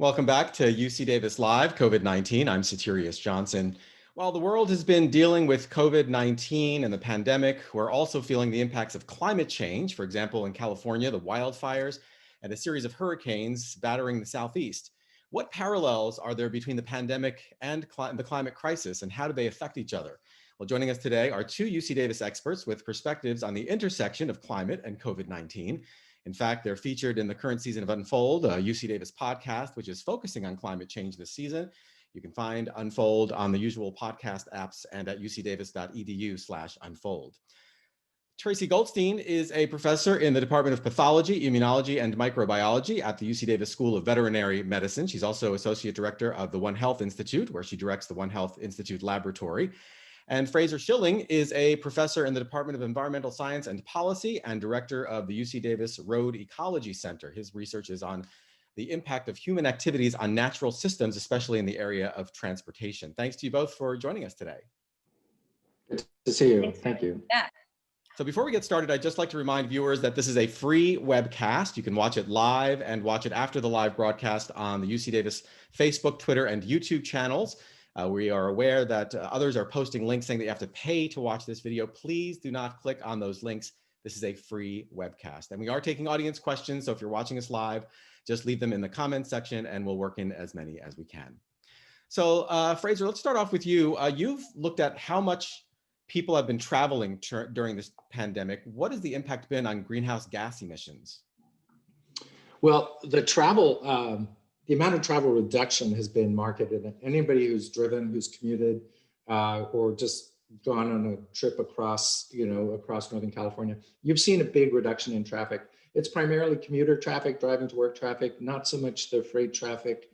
Welcome back to UC Davis Live, COVID-19. I'm Satirius Johnson. While the world has been dealing with COVID-19 and the pandemic, we're also feeling the impacts of climate change. For example, in California, the wildfires and a series of hurricanes battering the Southeast. What parallels are there between the pandemic and the climate crisis, and how do they affect each other? Well, joining us today are two UC Davis experts with perspectives on the intersection of climate and COVID-19. In fact, they're featured in the current season of Unfold, a UC Davis podcast, which is focusing on climate change this season. You can find Unfold on the usual podcast apps and at ucdavis.edu/unfold. Tracy Goldstein is a professor in the Department of Pathology, Immunology, and Microbiology at the UC Davis School of Veterinary Medicine. She's also Associate Director of the One Health Institute, where she directs the One Health Institute Laboratory. And Fraser Schilling is a professor in the Department of Environmental Science and Policy and director of the UC Davis Road Ecology Center. His research is on the impact of human activities on natural systems, especially in the area of transportation. Thanks to you both for joining us today. Good to see you. Thank you. Yeah. So before we get started, I'd just like to remind viewers that this is a free webcast. You can watch it live and watch it after the live broadcast on the UC Davis Facebook, Twitter, and YouTube channels. We are aware that others are posting links saying that you have to pay to watch this video. Please do not click on those links. This is a free webcast. And we are taking audience questions, so if you're watching us live, just leave them in the comments section and we'll work in as many as we can. So Fraser, let's start off with you. You've looked at how much people have been traveling during this pandemic. What has the impact been on greenhouse gas emissions? Well, the amount of travel reduction has been marketed. Anybody who's driven, who's commuted, or just gone on a trip across Northern California, you've seen a big reduction in traffic. It's primarily commuter traffic, driving to work traffic, not so much the freight traffic.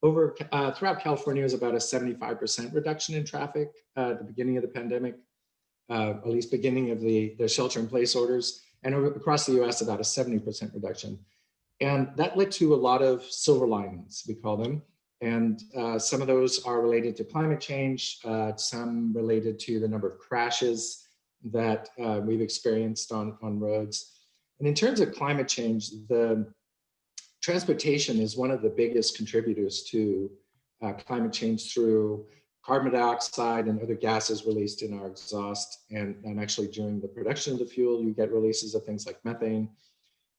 Throughout California, is about a 75% reduction in traffic at the beginning of the pandemic, at least beginning of the shelter-in-place orders, and across the U.S. about a 70% reduction. And that led to a lot of silver linings, we call them. And some of those are related to climate change, some related to the number of crashes that we've experienced on roads. And in terms of climate change, the transportation is one of the biggest contributors to climate change through carbon dioxide and other gases released in our exhaust. And actually during the production of the fuel, you get releases of things like methane.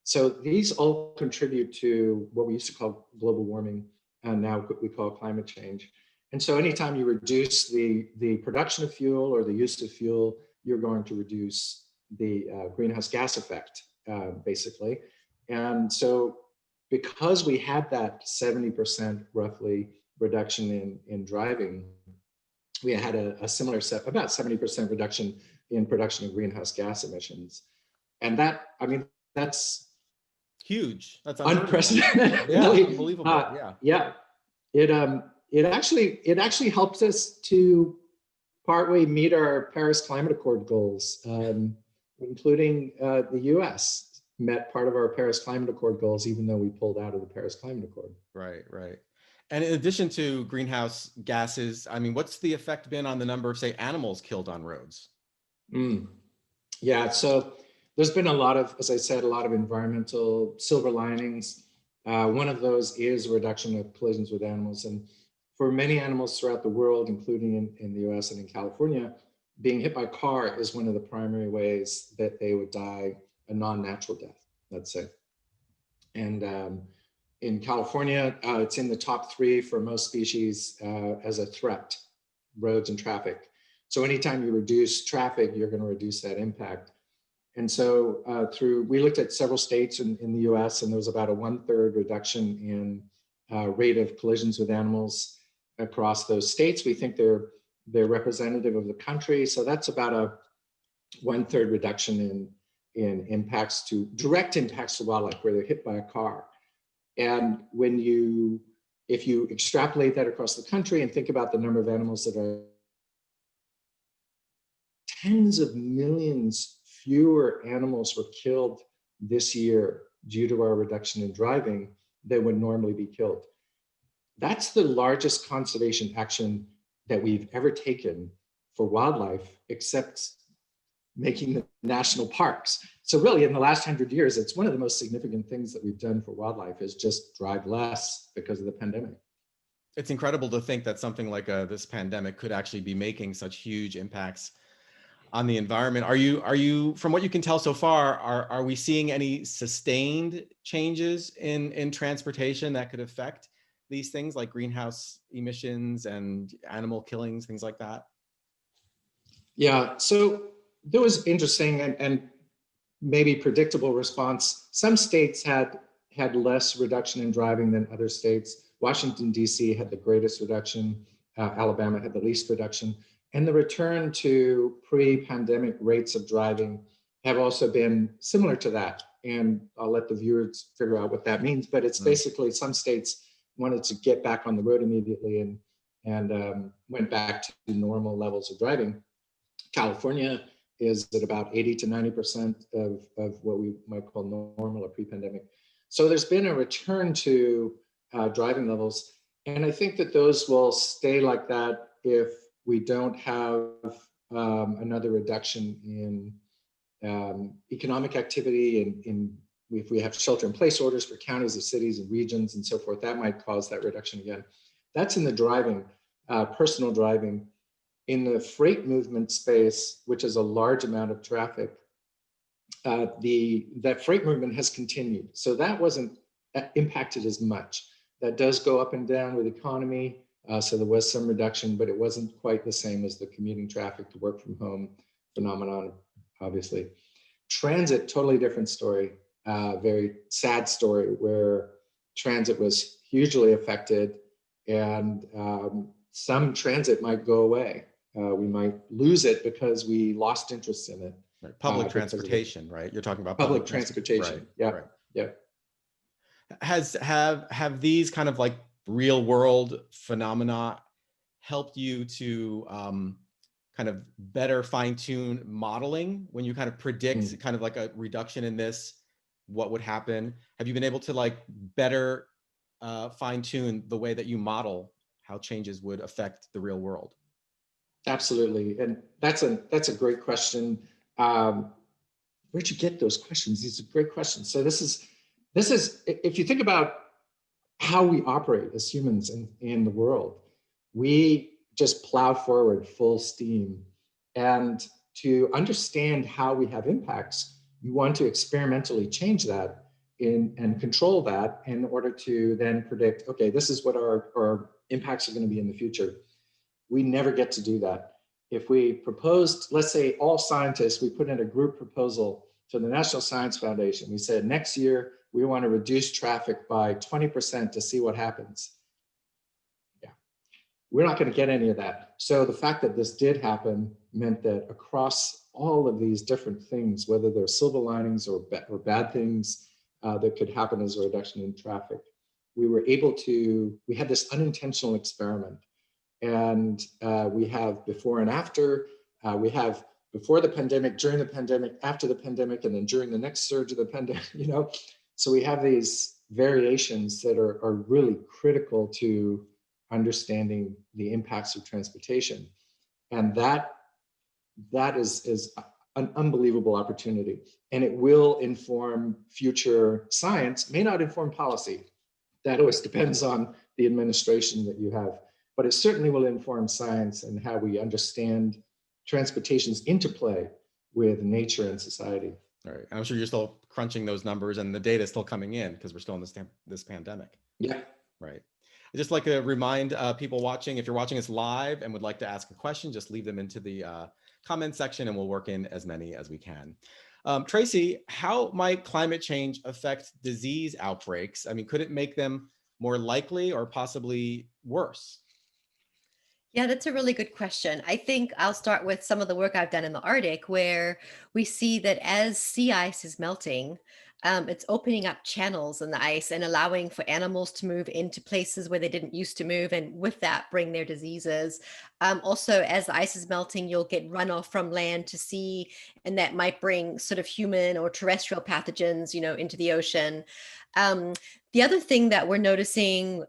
So these all contribute to what we used to call global warming, and now what we call climate change. And so anytime you reduce the production of fuel or the use of fuel, you're going to reduce the greenhouse gas effect, basically. And so because we had that 70% roughly reduction in driving, we had a similar about 70% reduction in production of greenhouse gas emissions. And that's huge. That's unprecedented. Yeah, really, unbelievable. Yeah. It actually helps us to partway meet our Paris Climate Accord goals, including the U.S. met part of our Paris Climate Accord goals, even though we pulled out of the Paris Climate Accord. Right. And in addition to greenhouse gases, what's the effect been on the number of, say, animals killed on roads? Yeah, so there's been as I said, a lot of environmental silver linings. One of those is a reduction of collisions with animals. And for many animals throughout the world, including in the US and in California, being hit by a car is one of the primary ways that they would die a non-natural death, let's say. And in California, it's in the top 3 for most species as a threat, roads and traffic. So anytime you reduce traffic, you're going to reduce that impact. And so we looked at several states in the US, and there was about a 1/3 reduction in rate of collisions with animals across those states. We think they're representative of the country. So that's about a 1/3 reduction in direct impacts to wildlife where they're hit by a car. And if you extrapolate that across the country and think about the number of animals that are tens of millions fewer animals were killed this year due to our reduction in driving than would normally be killed. That's the largest conservation action that we've ever taken for wildlife, except making the national parks. So really in the last 100 years, it's one of the most significant things that we've done for wildlife is just drive less because of the pandemic. It's incredible to think that something like this pandemic could actually be making such huge impacts on the environment. Are you, from what you can tell so far, are we seeing any sustained changes in transportation that could affect these things like greenhouse emissions and animal killings, things like that? Yeah, so there was interesting and maybe predictable response. Some states had less reduction in driving than other states. Washington, D.C. had the greatest reduction. Alabama had the least reduction. And the return to pre-pandemic rates of driving have also been similar to that. And I'll let the viewers figure out what that means. But it's basically some states wanted to get back on the road immediately and went back to normal levels of driving. California is at about 80 to 90% of what we might call normal or pre-pandemic. So there's been a return to driving levels. And I think that those will stay like that if we don't have another reduction in economic activity and if we have shelter-in-place orders for counties or cities and regions and so forth, that might cause that reduction again. That's in the driving, personal driving. In the freight movement space, which is a large amount of traffic, that freight movement has continued. So that wasn't impacted as much. That does go up and down with economy. So there was some reduction, but it wasn't quite the same as the commuting traffic, the work from home phenomenon, obviously. Transit, totally different story. Very sad story where transit was hugely affected and some transit might go away. We might lose it because we lost interest in it. Right. Public transportation, right? You're talking about public transportation. Right. Yeah. Right. Yeah. Have these kind of like real world phenomena helped you to kind of better fine tune modeling when you kind of predict kind of like a reduction in this, what would happen? Have you been able to like better fine tune the way that you model how changes would affect the real world? Absolutely, and that's a great question. Where'd you get those questions? These are great questions. So this is if you think about how we operate as humans in the world, we just plow forward full steam. And to understand how we have impacts, you want to experimentally change that and control that in order to then predict, okay, this is what our impacts are going to be in the future. We never get to do that. If we proposed, let's say all scientists, we put in a group proposal to the National Science Foundation. We said next year, we want to reduce traffic by 20% to see what happens. Yeah, we're not going to get any of that. So the fact that this did happen meant that across all of these different things, whether they're silver linings or bad things that could happen as a reduction in traffic, we had this unintentional experiment. And we have before and after, we have before the pandemic, during the pandemic, after the pandemic, and then during the next surge of the pandemic, So we have these variations that are really critical to understanding the impacts of transportation. And that is an unbelievable opportunity. And it will inform future science, may not inform policy. That always depends on the administration that you have. But it certainly will inform science and how we understand transportation's interplay with nature and society. All right. I'm sure you're still crunching those numbers and the data is still coming in because we're still in this pandemic. Yeah. Right. I'd just like to remind people watching, if you're watching us live and would like to ask a question, just leave them into the comment section and we'll work in as many as we can. Tracy, how might climate change affect disease outbreaks? I mean, could it make them more likely or possibly worse? Yeah, that's a really good question. I think I'll start with some of the work I've done in the Arctic, where we see that as sea ice is melting, it's opening up channels in the ice and allowing for animals to move into places where they didn't used to move, and with that, bring their diseases. Also, as the ice is melting, you'll get runoff from land to sea, and that might bring sort of human or terrestrial pathogens, into the ocean. The other thing that we're noticing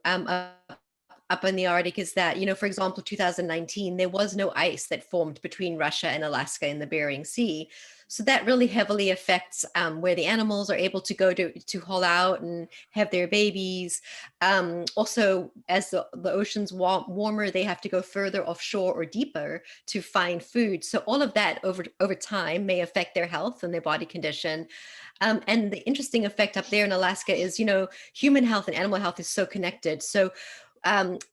up in the Arctic is that, for example, 2019, there was no ice that formed between Russia and Alaska in the Bering Sea. So that really heavily affects where the animals are able to go to haul out and have their babies. Also, as the ocean's warmer, they have to go further offshore or deeper to find food. So all of that over time may affect their health and their body condition. And the interesting effect up there in Alaska is, human health and animal health is so connected. So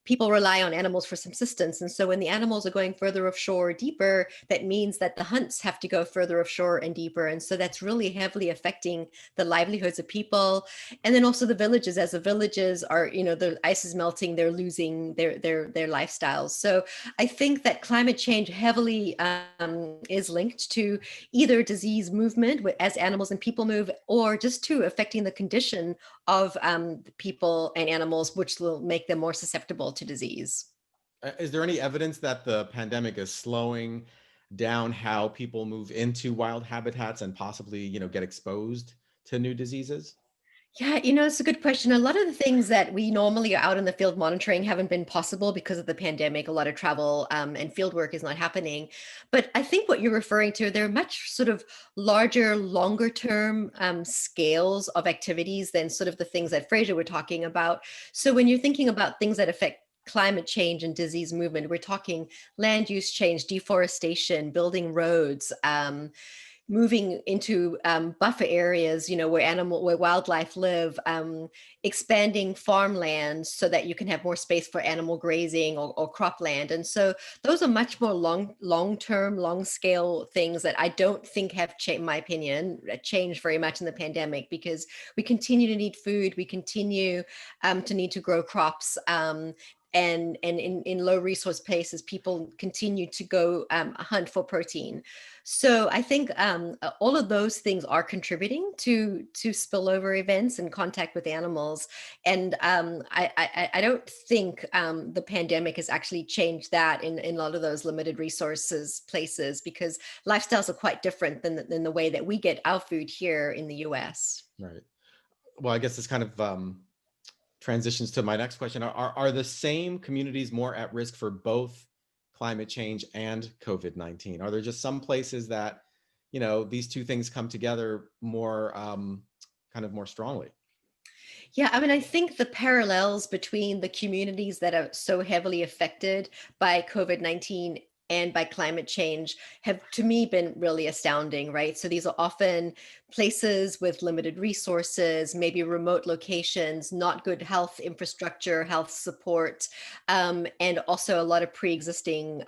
people rely on animals for subsistence. And so when the animals are going further offshore or deeper, that means that the hunts have to go further offshore and deeper. And so that's really heavily affecting the livelihoods of people. And then also the villages, as the villages are, the ice is melting, they're losing their lifestyles. So I think that climate change heavily is linked to either disease movement as animals and people move, or just to affecting the condition of people and animals, which will make them more susceptible to disease. Is there any evidence that the pandemic is slowing down how people move into wild habitats and possibly, get exposed to new diseases? Yeah, it's a good question. A lot of the things that we normally are out in the field monitoring haven't been possible because of the pandemic. A lot of travel and field work is not happening. But I think what you're referring to, there are much sort of larger, longer term scales of activities than sort of the things that Fraser were talking about. So when you're thinking about things that affect climate change and disease movement, we're talking land use change, deforestation, building roads, moving into buffer areas, where wildlife live, expanding farmlands so that you can have more space for animal grazing or cropland. And so those are much more long-term, long-scale things that I don't think have, in my opinion, changed very much in the pandemic, because we continue to need food, we continue to need to grow crops. And in low resource places, people continue to go hunt for protein. So I think all of those things are contributing to spillover events and contact with animals. And I don't think the pandemic has actually changed that in a lot of those limited resources places, because lifestyles are quite different than the way that we get our food here in the US. Right. Well, I guess this kind of transitions to my next question. Are the same communities more at risk for both climate change and COVID-19? Are there just some places that, these two things come together more, kind of more strongly? Yeah, I mean, I think the parallels between the communities that are so heavily affected by COVID-19 and by climate change have, to me, been really astounding, right? So these are often places with limited resources, maybe remote locations, not good health infrastructure, health support, and also a lot of pre-existing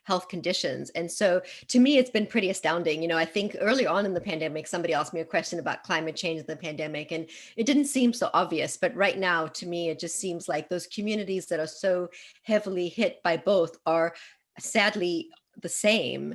health conditions. And so to me, it's been pretty astounding. I think early on in the pandemic, somebody asked me a question about climate change in the pandemic, and it didn't seem so obvious. But right now, to me, it just seems like those communities that are so heavily hit by both are sadly the same.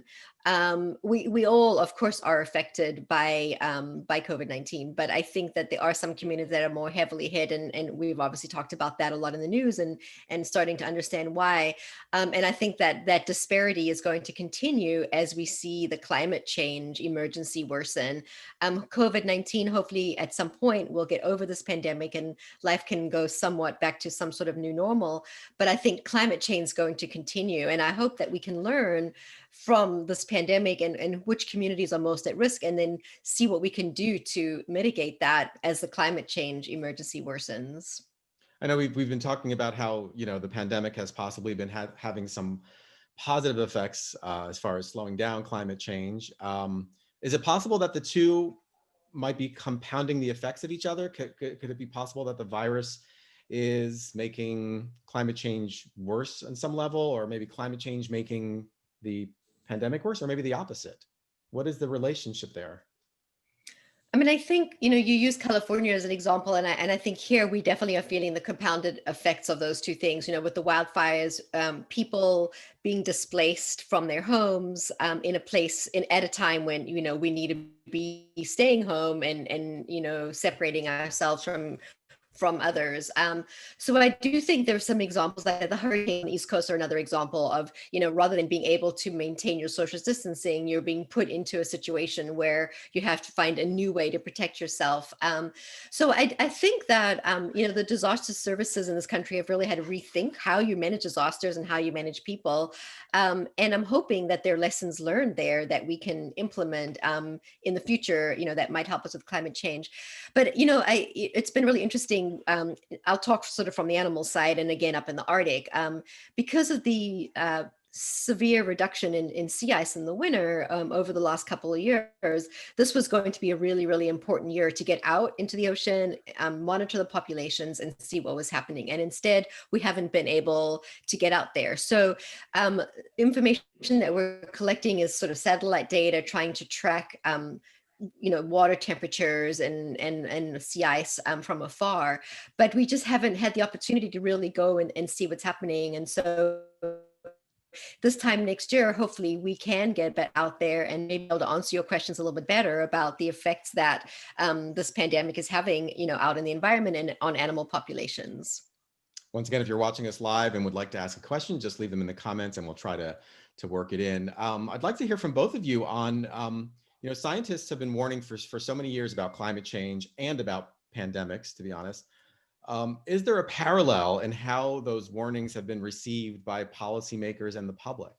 We all, of course, are affected by COVID-19, but I think that there are some communities that are more heavily hit, and we've obviously talked about that a lot in the news, and starting to understand why. And I think that disparity is going to continue as we see the climate change emergency worsen. COVID-19, hopefully at some point we'll get over this pandemic and life can go somewhat back to some sort of new normal. But I think climate change is going to continue, and I hope that we can learn from this pandemic and which communities are most at risk, and then see what we can do to mitigate that as the climate change emergency worsens. I know we've been talking about how, the pandemic has possibly been having some positive effects as far as slowing down climate change. Is it possible that the two might be compounding the effects of each other? Could it be possible that the virus is making climate change worse on some level, or maybe climate change making the pandemic worse, or maybe the opposite? What is the relationship there? I mean, I think, you use California as an example, and I think here we definitely are feeling the compounded effects of those two things, with the wildfires, people being displaced from their homes in a place at a time when, we need to be staying home and separating ourselves from others. So I do think there's some examples, like the hurricane on the East Coast are another example of, rather than being able to maintain your social distancing, you're being put into a situation where you have to find a new way to protect yourself. So I think that, the disaster services in this country have really had to rethink how you manage disasters and how you manage people. And I'm hoping that there are lessons learned there that we can implement in the future, that might help us with climate change. But, it's been really interesting. I'll talk sort of from the animal side and again up in the Arctic, because of the severe reduction in sea ice in the winter over the last couple of years. This was going to be a really, really important year to get out into the ocean, monitor the populations and see what was happening. And instead, we haven't been able to get out there. So information that we're collecting is sort of satellite data, trying to track water temperatures and sea ice from afar, but we just haven't had the opportunity to really go and see what's happening. And so this time next year, hopefully we can get out there and maybe able to answer your questions a little bit better about the effects that this pandemic is having, out in the environment and on animal populations. Once again, if you're watching us live and would like to ask a question, just leave them in the comments and we'll try to work it in. I'd like to hear from both of you on, scientists have been warning for so many years about climate change and about pandemics, to be honest. Is there a parallel in how those warnings have been received by policymakers and the public?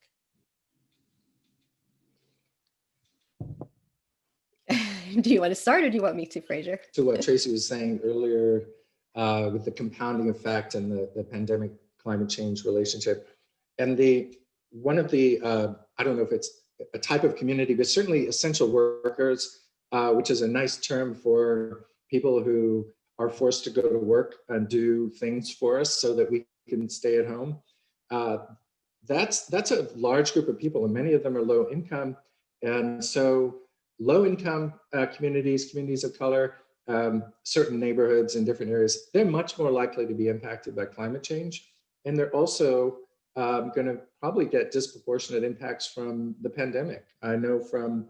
Do you want to start or do you want me to, Fraser? To what Tracy was saying earlier with the compounding effect and the pandemic climate change relationship. And one of the, I don't know if it's a type of community, but certainly essential workers, which is a nice term for people who are forced to go to work and do things for us so that we can stay at home. That's a large group of people, and many of them are low income. And so low income communities of color, certain neighborhoods in different areas, they're much more likely to be impacted by climate change. And they're also going to probably get disproportionate impacts from the pandemic. I know from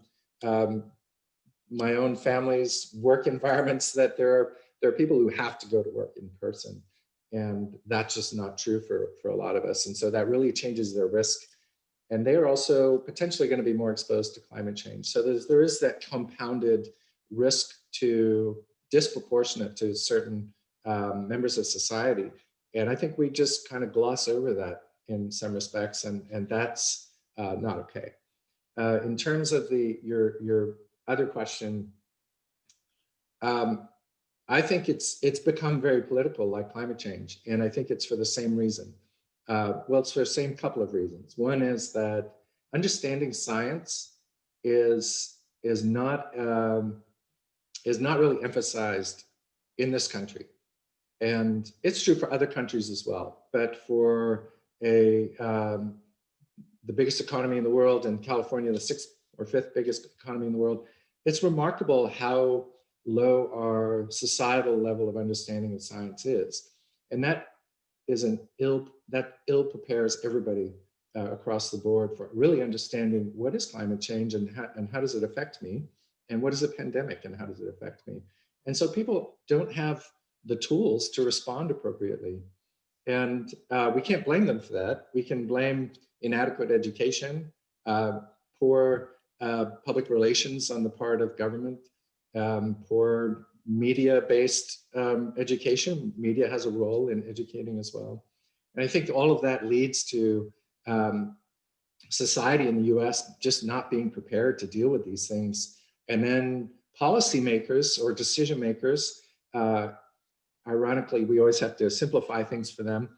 my own family's work environments that there are people who have to go to work in person. And that's just not true for a lot of us. And so that really changes their risk. And they are also potentially going to be more exposed to climate change. So there is that compounded risk to disproportionate to certain members of society. And I think we just kind of gloss over that in some respects, and that's not okay. In terms of your other question, I think it's become very political, like climate change, and I think it's for the same reason. Well, it's for the same couple of reasons. One is that understanding science is not really emphasized in this country, and it's true for other countries as well. But for the biggest economy in the world, and California, the 6th or 5th biggest economy in the world, it's remarkable how low our societal level of understanding of science is, and that ill prepares everybody across the board for really understanding what is climate change and how does it affect me, and what is a pandemic and how does it affect me. And so people don't have the tools to respond appropriately. And we can't blame them for that. We can blame inadequate education, poor public relations on the part of government, poor media-based education. Media has a role in educating as well. And I think all of that leads to society in the US just not being prepared to deal with these things. And then policymakers or decision makers, ironically, we always have to simplify things for them.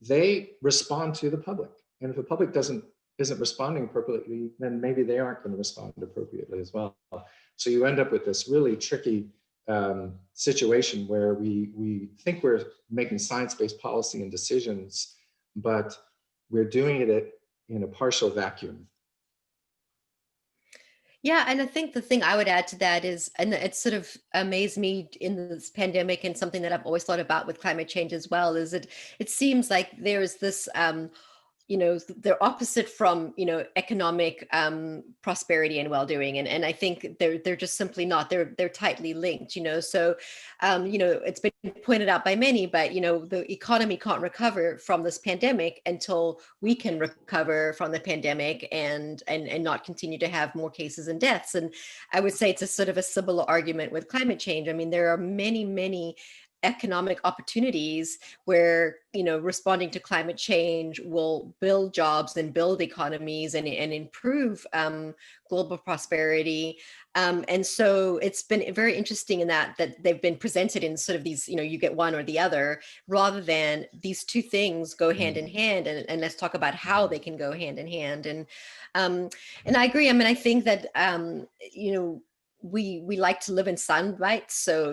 They respond to the public. And if the public isn't responding appropriately, then maybe they aren't going to respond appropriately as well. So you end up with this really tricky situation where we think we're making science-based policy and decisions, but we're doing it in a partial vacuum. Yeah, and I think the thing I would add to that is, and it sort of amazed me in this pandemic, and something that I've always thought about with climate change as well, is it seems like there's this they're opposite from, economic prosperity and well-doing. And I think they're just simply not, they're tightly linked, so, it's been pointed out by many, but, the economy can't recover from this pandemic until we can recover from the pandemic and not continue to have more cases and deaths. And I would say it's a sort of a similar argument with climate change. I mean, there are many, many economic opportunities where responding to climate change will build jobs and build economies and improve global prosperity. And so it's been very interesting in that they've been presented in sort of these, you get one or the other, rather than these two things go hand in hand. And let's talk about how they can go hand in hand. And I agree. I mean, I think that we like to live in sound bites, so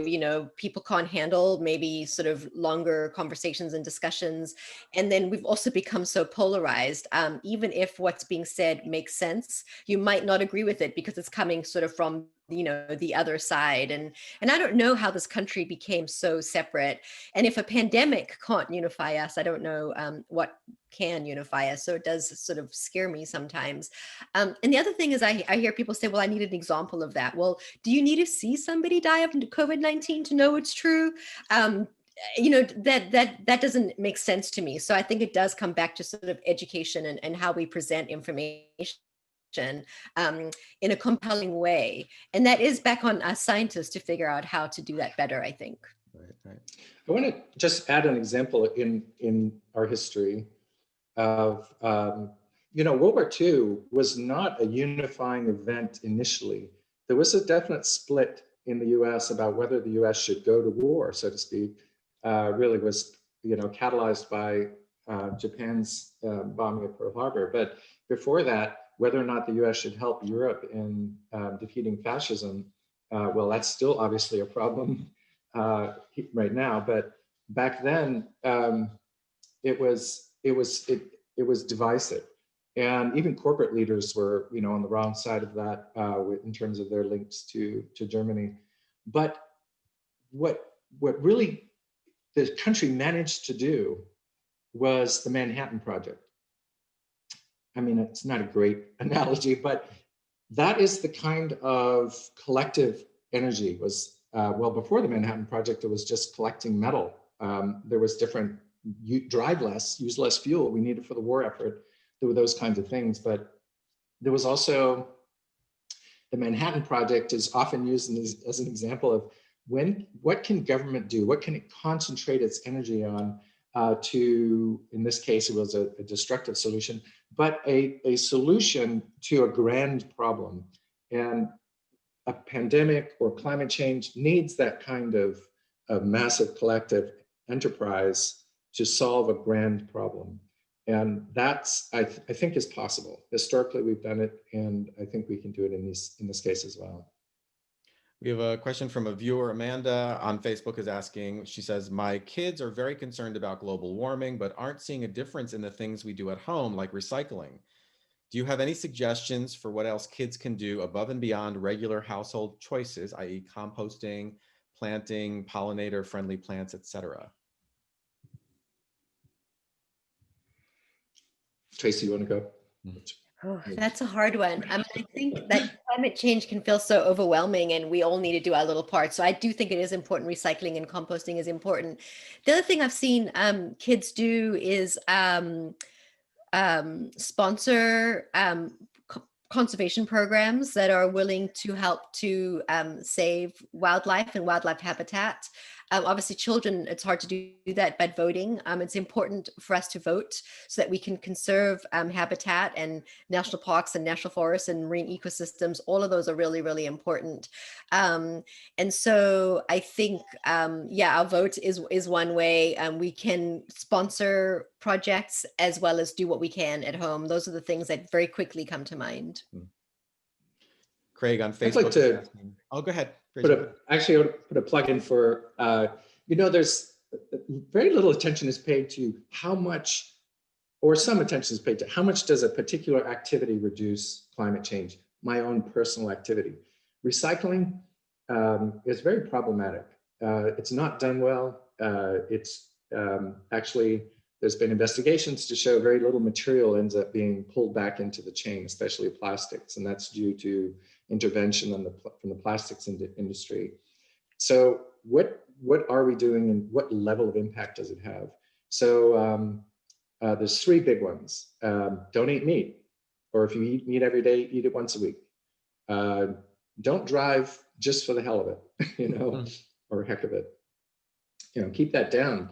people can't handle maybe sort of longer conversations and discussions. And then we've also become so polarized. Even if what's being said makes sense, you might not agree with it because it's coming sort of from the other side. And I don't know how this country became so separate. And if a pandemic can't unify us, I don't know what can unify us. So it does sort of scare me sometimes. And the other thing is I hear people say, well, I need an example of that. Well, do you need to see somebody die of COVID-19 to know it's true? That doesn't make sense to me. So I think it does come back to sort of education and how we present information in a compelling way. And that is back on us scientists to figure out how to do that better, I think. Right. I want to just add an example in our history of, World War II was not a unifying event initially. There was a definite split in the US about whether the US should go to war, so to speak. Really was, catalyzed by Japan's bombing of Pearl Harbor. But before that, whether or not the US should help Europe in defeating fascism, well, that's still obviously a problem right now. But back then, it was divisive, and even corporate leaders were, on the wrong side of that in terms of their links to Germany. But what really the country managed to do was the Manhattan Project. I mean, it's not a great analogy, but that is the kind of collective energy was, before the Manhattan Project, it was just collecting metal. There was different, drive less, use less fuel we needed for the war effort. There were those kinds of things, but there was also, the Manhattan Project is often used as an example of what can government do? What can it concentrate its energy on to, in this case, it was a destructive solution, but a solution to a grand problem. And a pandemic or climate change needs that kind of massive collective enterprise to solve a grand problem. And that's, I think, is possible. Historically, we've done it, and I think we can do it in this case as well. We have a question from a viewer, Amanda, on Facebook is asking, she says, my kids are very concerned about global warming, but aren't seeing a difference in the things we do at home, like recycling. Do you have any suggestions for what else kids can do above and beyond regular household choices, i.e. composting, planting, pollinator-friendly plants, etc.? Tracy, you want to go? Oh, that's a hard one. I mean, I think that climate change can feel so overwhelming and we all need to do our little part. So I do think it is important. Recycling and composting is important. The other thing I've seen kids do is sponsor conservation programs that are willing to help to save wildlife and wildlife habitat. Obviously, children, it's hard to do that, but voting, it's important for us to vote so that we can conserve habitat and national parks and national forests and marine ecosystems. All of those are really, really important. And so I think, our vote is one way. We can sponsor projects as well as do what we can at home. Those are the things that very quickly come to mind. Craig on Facebook. I'd like to go ahead. Actually, I would put a plug in for, there's very little attention is paid to how much, or some attention is paid to how much does a particular activity reduce climate change. My own personal activity. Recycling is very problematic. It's not done well. It's actually, there's been investigations to show very little material ends up being pulled back into the chain, especially plastics, and that's due to intervention from the plastics industry. So what are we doing, and what level of impact does it have? So there's three big ones. Don't eat meat, or if you eat meat every day, eat it once a week. Don't drive just for the hell of it, or heck of it. Keep that down.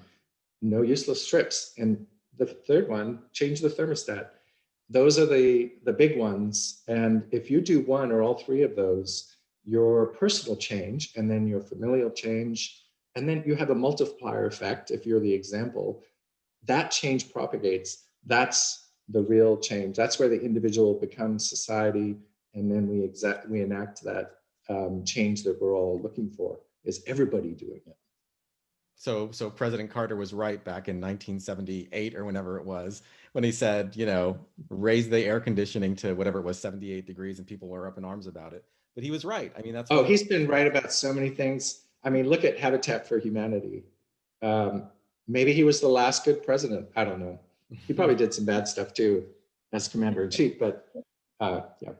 No useless trips. And the third one, change the thermostat. Those are the big ones. And if you do one or all three of those, your personal change, and then your familial change, and then you have a multiplier effect if you're the example, that change propagates. That's the real change. That's where the individual becomes society, and then we enact that change that we're all looking for. Is everybody doing it? So President Carter was right back in 1978 or whenever it was, when he said, raise the air conditioning to whatever it was, 78 degrees, and people were up in arms about it. But he was right. I mean, that's he's been right about so many things. I mean, look at Habitat for Humanity. Maybe he was the last good president. I don't know. He probably did some bad stuff too as commander in chief, but yeah.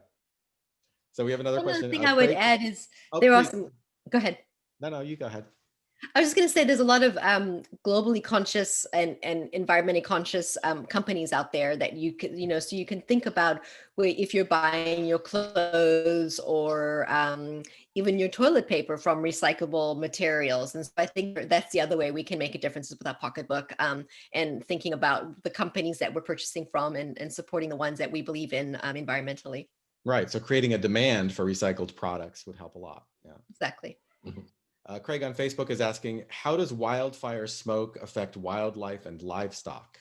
So we have another question. One thing I would add is there are some, go ahead. No, you go ahead. I was just going to say there's a lot of globally conscious and environmentally conscious companies out there that you can, so you can think about if you're buying your clothes or even your toilet paper from recyclable materials. And so I think that's the other way we can make a difference with our pocketbook, and thinking about the companies that we're purchasing from and supporting the ones that we believe in environmentally. Right. So creating a demand for recycled products would help a lot. Yeah. Exactly. Mm-hmm. Craig on Facebook is asking, how does wildfire smoke affect wildlife and livestock?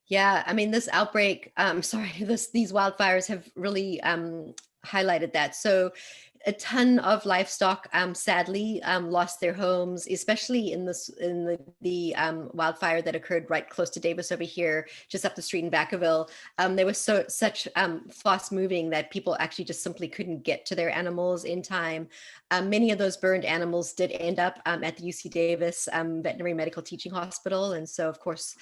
Yeah, I mean, this outbreak, these wildfires have really highlighted that. So a ton of livestock sadly lost their homes, especially in the wildfire that occurred right close to Davis over here, just up the street in Vacaville. There was such fast moving that people actually just simply couldn't get to their animals in time. Many of those burned animals did end up at the UC Davis Veterinary Medical Teaching Hospital. And so, of course,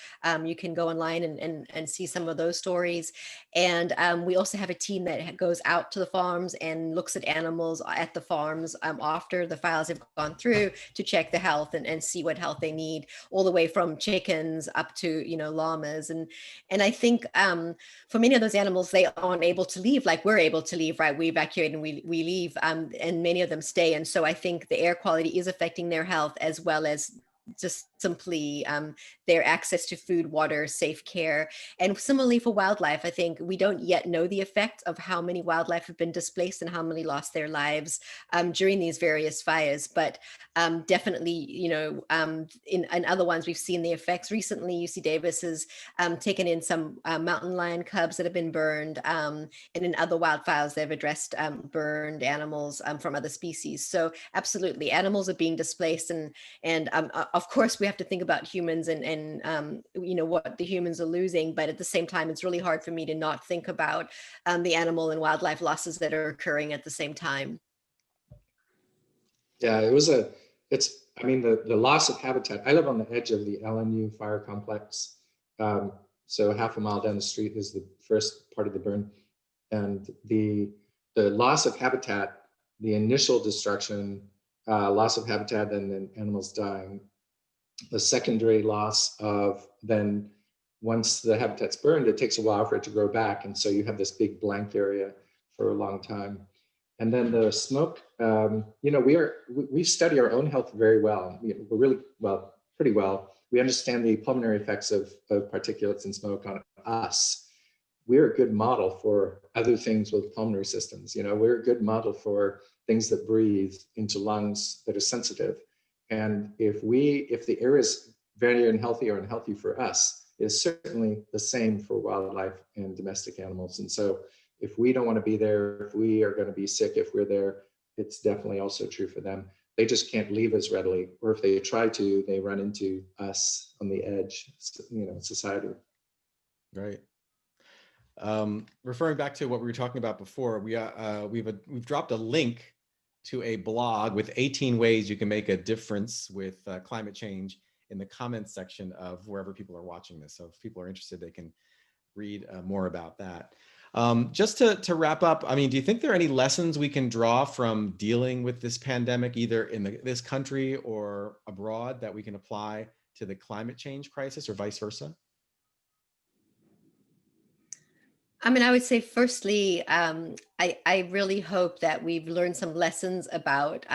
you can go online and see some of those stories. And we also have a team that goes out to the farms and looks at animals at the farms after the fires have gone through to check the health and see what health they need, all the way from chickens up to llamas. And I think for many of those animals, they aren't able to leave like we're able to leave, right? We evacuate and we leave, and many of them stay. And so I think the air quality is affecting their health, as well as just simply their access to food, water, safe care. And similarly for wildlife, I think we don't yet know the effect of how many wildlife have been displaced and how many lost their lives during these various fires. But definitely, in other ones, we've seen the effects. Recently, UC Davis has taken in some mountain lion cubs that have been burned. And in other wildfires, they've addressed burned animals from other species. So absolutely, animals are being displaced. And of course, we have to think about humans and what the humans are losing. But at the same time, it's really hard for me to not think about the animal and wildlife losses that are occurring at the same time. Yeah, the loss of habitat. I live on the edge of the LNU fire complex. So half a mile down the street is the first part of the burn. And the loss of habitat, the initial destruction, loss of habitat, and then animals dying. The secondary loss of then, once the habitat's burned, it takes a while for it to grow back. And so you have this big blank area for a long time. And then the smoke, we study our own health very well. We're really well, pretty well. We understand the pulmonary effects of particulates and smoke on us. We're a good model for other things with pulmonary systems. We're a good model for things that breathe into lungs that are sensitive. And if the air is very unhealthy or unhealthy for us, it's certainly the same for wildlife and domestic animals. And so if we don't want to be there, if we are going to be sick, if we're there, it's definitely also true for them. They just can't leave as readily. Or if they try to, they run into us on the edge, society. Right. Referring back to what we were talking about before, we've dropped a link to a blog with 18 ways you can make a difference with climate change in the comments section of wherever people are watching this. So if people are interested, they can read more about that. Just to wrap up, I mean, do you think there are any lessons we can draw from dealing with this pandemic, either in this country or abroad, that we can apply to the climate change crisis, or vice versa? I mean, I would say firstly, I really hope that we've learned some lessons about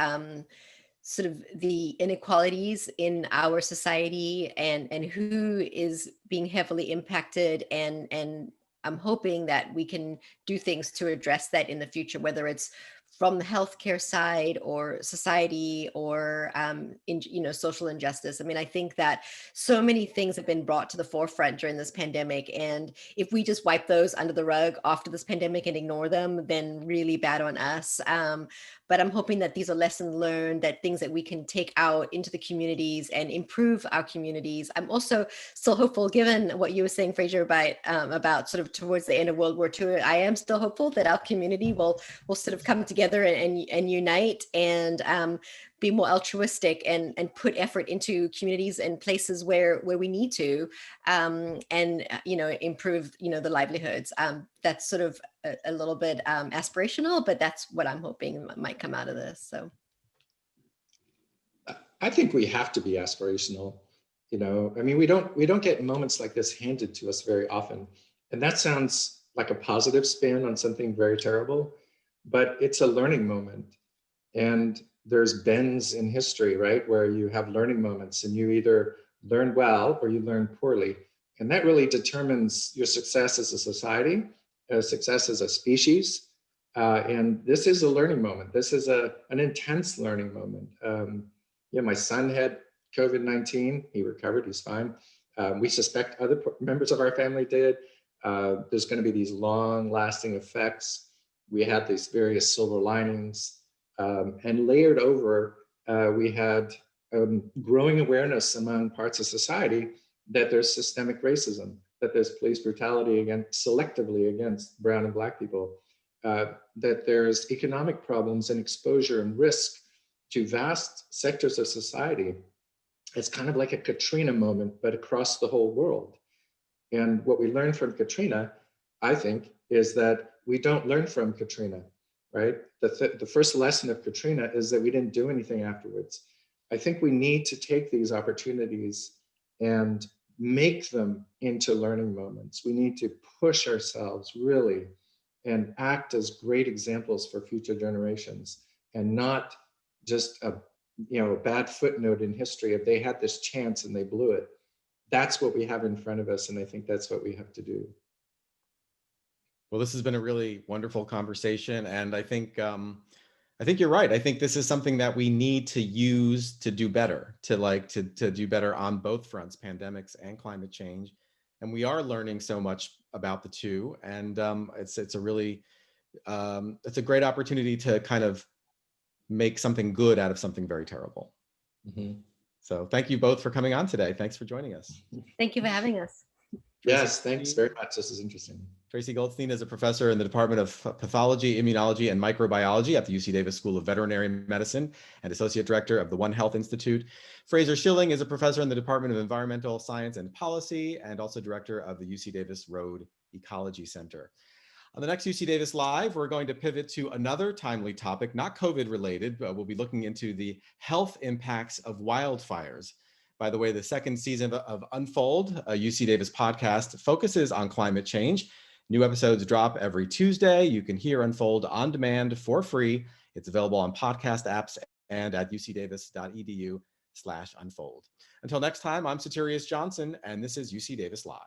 sort of the inequalities in our society, and who is being heavily impacted, and I'm hoping that we can do things to address that in the future, whether it's from the healthcare side or society or social injustice. I mean, I think that so many things have been brought to the forefront during this pandemic, and if we just wipe those under the rug after this pandemic and ignore them, then really bad on us. But I'm hoping that these are lessons learned, that things that we can take out into the communities and improve our communities. I'm also still hopeful, given what you were saying, Fraser, about sort of towards the end of World War II. I am still hopeful that our community will sort of come together and unite, and be more altruistic, and put effort into communities and places where we need to, and improve the livelihoods. That's sort of a little bit aspirational, but that's what I'm hoping might come out of this. So I think we have to be aspirational. I mean, we don't get moments like this handed to us very often. And that sounds like a positive spin on something very terrible, but it's a learning moment. And there's bends in history, right? Where you have learning moments and you either learn well or you learn poorly. And that really determines your success as a society, success as a species. And this is a learning moment. This is an intense learning moment. Yeah, my son had COVID-19. He recovered, he's fine. We suspect other members of our family did. There's going to be these long lasting effects. We had these various silver linings, and layered over, we had growing awareness among parts of society that there's systemic racism, that there's police brutality selectively against brown and black people, that there's economic problems and exposure and risk to vast sectors of society. It's kind of like a Katrina moment, but across the whole world. And what we learned from Katrina, I think, is that we don't learn from Katrina, right? The first lesson of Katrina is that we didn't do anything afterwards. I think we need to take these opportunities and make them into learning moments. We need to push ourselves really and act as great examples for future generations, and not just a bad footnote in history of they had this chance and they blew it. That's what we have in front of us, and I think that's what we have to do. Well, this has been a really wonderful conversation, and I think you're right. I think this is something that we need to use to do better, to do better on both fronts, pandemics and climate change. And we are learning so much about the two, and it's a really it's a great opportunity to kind of make something good out of something very terrible. Mm-hmm. So thank you both for coming on today. Thanks for joining us. thank you for having us. Yes, thanks very much. This is interesting. Tracy Goldstein is a professor in the Department of Pathology, Immunology, and Microbiology at the UC Davis School of Veterinary Medicine and Associate Director of the One Health Institute. Fraser Schilling is a professor in the Department of Environmental Science and Policy and also Director of the UC Davis Road Ecology Center. On the next UC Davis Live, we're going to pivot to another timely topic, not COVID related, but we'll be looking into the health impacts of wildfires. By the way, the second season of Unfold, a UC Davis podcast, focuses on climate change. New episodes drop every Tuesday. You can hear Unfold on demand for free. It's available on podcast apps and at ucdavis.edu/unfold. Until next time, I'm Satirius Johnson, and this is UC Davis Live.